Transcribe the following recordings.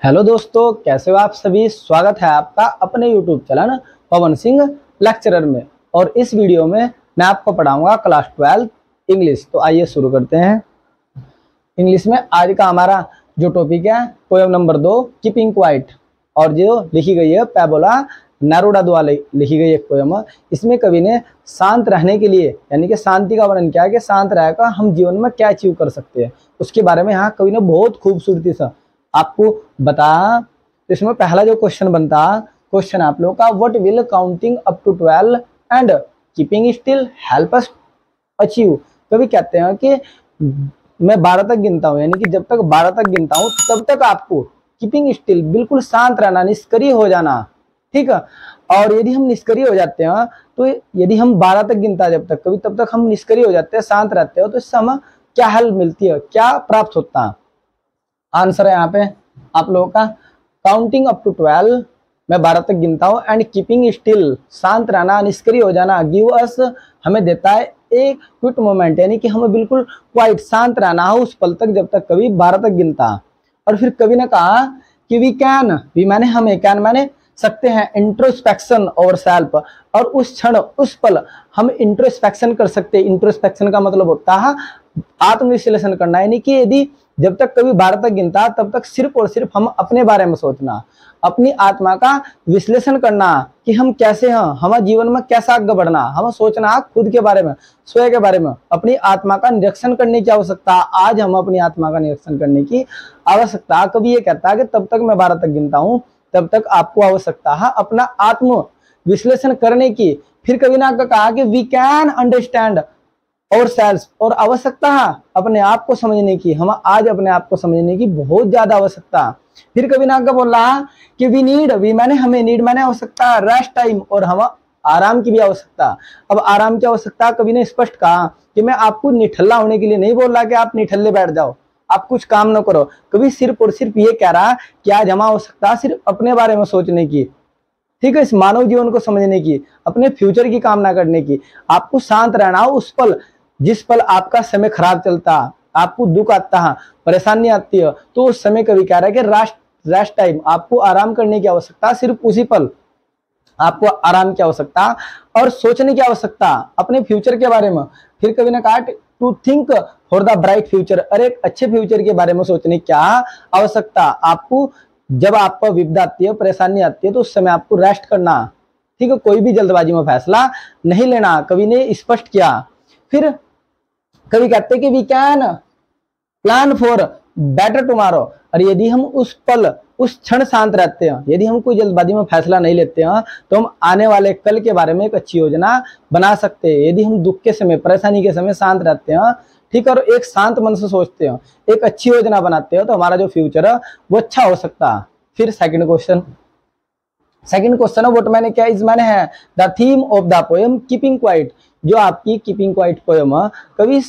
Hello दोस्तों, कैसे हो आप सभी। स्वागत है आपका अपने YouTube channel Pawan Singh lecturer में। और इस वीडियो में मैं आपको पढ़ाऊंगा क्लास 12 इंग्लिश। तो आइए शुरू करते हैं। इंग्लिश में आज का हमारा जो टॉपिक है पोएम नंबर 2 कीपिंग क्वाइट, और जो लिखी गई है पैबोला नेरुडा द्वारा लिखी गई एक पोएम। इसमें कवि ने शांत रहने के लिए यानी कि शांति का वर्णन किया है कि शांत रहकर हम जीवन में क्या अचीव कर सकते हैं, उसके बारे में यहाँ कवि ने बहुत खूबसूरती से आपको बताया। तो इसमें पहला जो क्वेश्चन बनता, क्वेश्चन आप लोगों का, what will counting up to 12 and keeping still help us achieve. कवि कहते हैं कि मैं 12 तक गिनता हूँ, यानी कि जब तक 12 तक गिनता हूँ तब तक आपको कीपिंग स्टिल बिल्कुल शांत रहना, निष्क्रिय हो जाना, ठीक है। और यदि हम निष्क्रिय हो जाते हैं, तो यदि हम 12 तक गिनता जब तक कभी, तब तक हम निष्क्रिय हो जाते हैं, शांत रहते हो, तो इससे हमें क्या हेल्प मिलती है, क्या प्राप्त होता है। आंसर है यहाँ पे आप लोगों का, काउंटिंग अप टू 12 मैं 12 तक गिनता हूँ, एंड कीपिंग स्टिल शांत रहना, निष्क्रिय हो जाना, गिव अस हमें देता है एक क्विट मोमेंट, यानी कि हमें बिल्कुल क्वाइट शांत रहना हो उस पल तक जब तक कभी 12 तक गिनता। और फिर कवि ने कहा कि वी कैन, वी माने हमें, कैन माने सकते हैं, इंट्रोस्पेक्शन और सेल्फ, और उस क्षण उस पल हम इंट्रोस्पेक्शन कर सकते हैं। इंट्रोस्पेक्शन का मतलब होता है आत्मविश्लेषण करना, यानी कि यदि जब तक कभी 12 तक गिनता तब तक सिर्फ और सिर्फ हम अपने बारे में सोचना, अपनी आत्मा का विश्लेषण करना कि हम कैसे हैं, हमारे जीवन में कैसा आगे बढ़ना, हमें सोचना खुद के बारे में, स्वयं के बारे में, अपनी आत्मा का निरीक्षण करने की आवश्यकता। आज हम अपनी आत्मा का निरीक्षण करने की आवश्यकता। कभी ये कहता है कि तब तक मैं 12 तक गिनता हूँ तब तक आपको आवश्यकता है अपना आत्म विश्लेषण करने की। फिर कभी ना कहा कि वी कैन अंडरस्टैंड और सेल्फ, और आवश्यकता है अपने आप को समझने की, हम आज अपने आप को समझने की बहुत ज्यादा आवश्यकता। फिर कभी ना बोला कि वी नीड, वी मैंने हमें, नीड मैंने आवश्यकता, रेस्ट टाइम, और हम आराम की भी आवश्यकता। अब आराम की आवश्यकता कवि ने स्पष्ट कहा कि मैं आपको निठल्ला होने के लिए नहीं बोल रहा कि आप निठल्ले बैठ जाओ, आप कुछ काम न करो। कभी सिर्फ और सिर्फ ये कह रहा कि आज हमें आवश्यकता सिर्फ अपने बारे में सोचने की, ठीक है, इस मानव जीवन को समझने की, अपने फ्यूचर की कामना करने की। आपको शांत रहना हो उस पल, जिस पल आपका समय खराब चलता, आपको दुख आता है, परेशानी आती है, तो उस समय कभी कह रहा है कि रेस्ट टाइम, आपको आराम करने की आवश्यकता, सिर्फ उसी पल आपको आराम की आवश्यकता और सोचने की आवश्यकता अपने फ्यूचर के बारे में। फिर कभी ने कहा to think for the bright future, अरे एक अच्छे फ्यूचर के बारे में सोचने की क्या आवश्यकता। आपको जब आपको विपदा आती है, परेशानी आती है, तो उस समय आपको रेस्ट करना, ठीक है, कोई भी जल्दबाजी में फैसला नहीं लेना, कवि ने स्पष्ट किया। फिर कवि कहते हैं कि we can plan for better tomorrow, और यदि हम उस पल उस क्षण शांत रहते हैं, यदि हम कोई जल्दबाजी में फैसला नहीं लेते हैं, तो हम आने वाले कल के बारे में एक अच्छी योजना बना सकते हैं। यदि हम दुख के समय, परेशानी के समय शांत रहते हैं, ठीक है, और एक शांत मन से सोचते हैं, एक अच्छी योजना बनाते हैं, तो हमारा जो फ्यूचर है वो अच्छा हो सकता है। फिर सेकंड क्वेश्चन है व्हाट मैंने क्या इज मैंने है the theme of the poem keeping quiet, जो आपकी कीपिंग क्वाइट पोएम है, कवि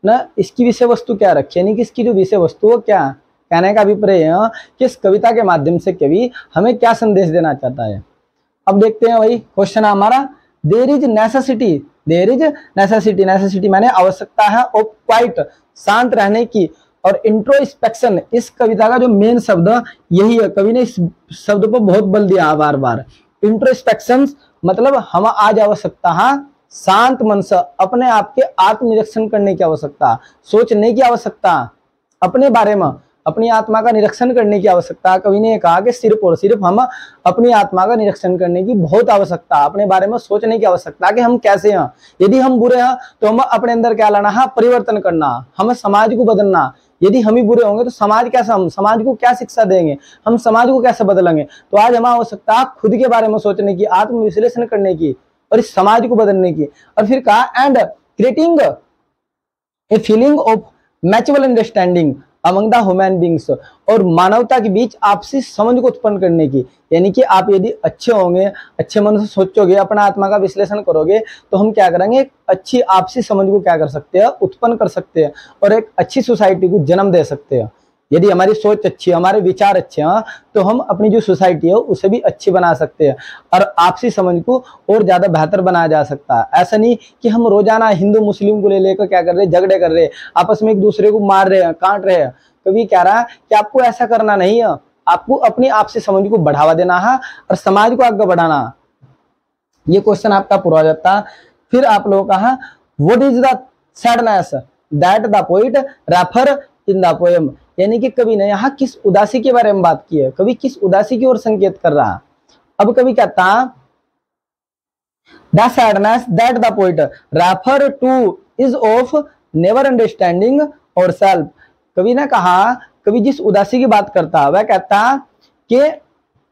ना इसकी विषय वस्तु क्या रखी, यानी कि इसकी जो विषय वस्तु है क्या, कहने का अभिप्राय है कि इस कविता के माध्यम से कवि हमें क्या संदेश देना चाहता है। अब देखते हैं वही क्वेश्चन है हमारा, there is necessity, there is necessity, necessity माने आवश्यकता है ऑफ क्वाइट, शांत रहने की, और इंट्रोस्पेक्शन इस कविता का जो मेन शब्द यही है, कवि ने इस शब्द पर बहुत बल दिया बार बार। इंट्रोस्पेक्शन मतलब हम आज आवश्यकता है शांत मन से अपने आप के आत्मनिरीक्षण करने की आवश्यकता, सोचने की आवश्यकता, अपने बारे में अपनी आत्मा का निरीक्षण करने की आवश्यकता। कवि ने कहा कि सिर्फ और सिर्फ हम अपनी आत्मा का निरीक्षण करने की बहुत आवश्यकता, अपने बारे में सोचने की आवश्यकता कि हम कैसे हैं। यदि हम बुरे हैं तो हम अपने अंदर क्या लाना है, परिवर्तन करना, हमें समाज को बदलना। यदि हम ही बुरे होंगे तो समाज कैसा, हम समाज को क्या शिक्षा देंगे, हम समाज को कैसे बदलेंगे। तो आज हमें आवश्यकता खुद के बारे में सोचने की, आत्मविश्लेषण करने की, और इस समाज को बदलने की। और फिर कहा and creating a feeling of mutual understanding among the human beings, और मानवता के बीच आपसी समझ को उत्पन्न करने की, यानी कि आप यदि अच्छे होंगे, अच्छे मन से सोचोगे, अपना आत्मा का विश्लेषण करोगे, तो हम क्या करेंगे, अच्छी आपसी समझ को क्या कर सकते हैं, उत्पन्न कर सकते हैं, और एक अच्छी सोसाइटी को जन्म दे सकते हैं। यदि हमारी सोच अच्छी है, हमारे विचार अच्छे हैं, तो हम अपनी जो सोसाइटी है उसे भी अच्छी बना सकते हैं, और आपसी समझ को और ज्यादा बेहतर बनाया जा सकता है। ऐसा नहीं कि हम रोजाना हिंदू मुस्लिम को ले लेकर क्या कर रहे हैं, झगड़े कर रहे हैं, आपस में एक दूसरे को मार रहे हैं, काट रहे हैं। कभी कह रहा है कि आपको ऐसा करना नहीं है, आपको अपनी आपसी समझ को बढ़ावा देना है और समाज को आगे बढ़ाना। ये क्वेश्चन आपका पूरा हो जाता है। फिर आप लोगों का है what is the sadness that the poet refer in the poem, यानी कि कवि ने यहाँ किस उदासी के बारे में बात की है, कवि किस उदासी की ओर संकेत कर रहा है। अब कवि कहता है the sadness that the poet refer two is of never understanding और सेल्फ। कवि ने कहा, कवि जिस उदासी की बात करता है वह कहता है कि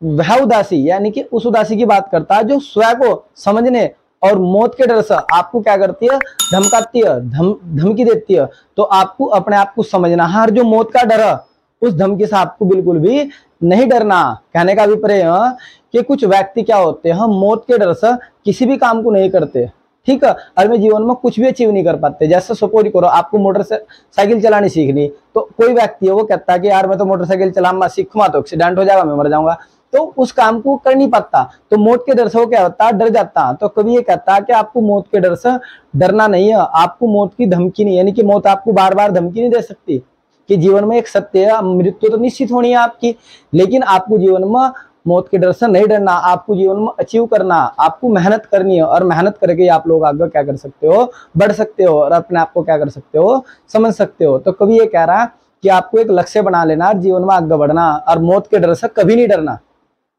वह उदासी, यानी कि उस उदासी की बात करता है जो स्वयं को समझने और मौत के डर से आपको क्या करती है, धमकाती है, धमकी देती है। तो आपको अपने आप को समझना है, जो मौत का डर है उस धमकी से आपको बिल्कुल भी नहीं डरना। कहने का अभिप्राय है कि कुछ व्यक्ति क्या होते हैं, मौत के डर से किसी भी काम को नहीं करते, ठीक है, और में जीवन में कुछ भी अचीव नहीं कर पाते। जैसे सपोज करो आपको मोटरसाइकिल चलानी सीखनी, तो कोई व्यक्ति है वो कहता है कि यार मैं तो मोटरसाइकिल चलाऊंगा, सीखूंगा तो एक्सीडेंट हो जाएगा, मैं मर जाऊंगा, तो उस काम को कर नहीं पाता। तो मौत के डर से वो क्या होता है, डर जाता। तो कभी ये कहता है कि आपको मौत के डर से डरना नहीं है, आपको मौत की धमकी नहीं, यानी कि मौत आपको बार बार धमकी नहीं दे सकती कि जीवन में एक सत्य है, मृत्यु तो निश्चित होनी है आपकी, लेकिन आपको जीवन में मौत के डर से नहीं डरना, आपको जीवन में अचीव करना, आपको मेहनत करनी है, और मेहनत करके आप लोग आगे क्या कर सकते हो, बढ़ सकते हो, और अपने आप को क्या कर सकते हो, समझ सकते हो। तो कभी ये कह रहा है कि आपको एक लक्ष्य बना लेना, जीवन में आगे बढ़ना, और मौत के डर से कभी नहीं डरना।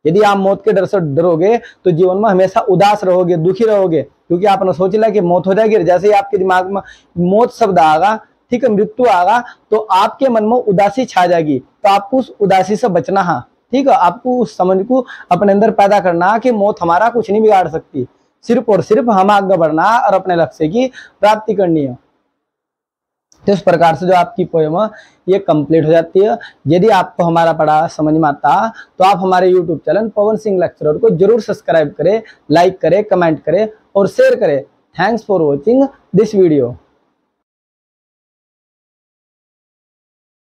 यदि आप मौत के डर से डरोगे तो जीवन में हमेशा उदास रहोगे, दुखी रहोगे, क्योंकि आपने सोच लिया कि मौत हो जाएगी, जैसे ही आपके दिमाग में मौत शब्द आएगा, ठीक है, मृत्यु आएगा, तो आपके मन में उदासी छा जाएगी। तो आपको उस उदासी से बचना है, ठीक है, आपको उस समझ को अपने अंदर पैदा करना कि मौत हमारा कुछ नहीं बिगाड़ सकती, सिर्फ और सिर्फ हम आगे बढ़ना और अपने लक्ष्य की प्राप्ति करनी है। तो इस प्रकार से जो आपकी पोएम है ये कंप्लीट हो जाती है। यदि आपको हमारा पढ़ा समझ में आता तो आप हमारे YouTube channel Pawan Singh lecturer को जरूर सब्सक्राइब करें, लाइक करें, कमेंट करें और शेयर करें। Thanks for watching this video.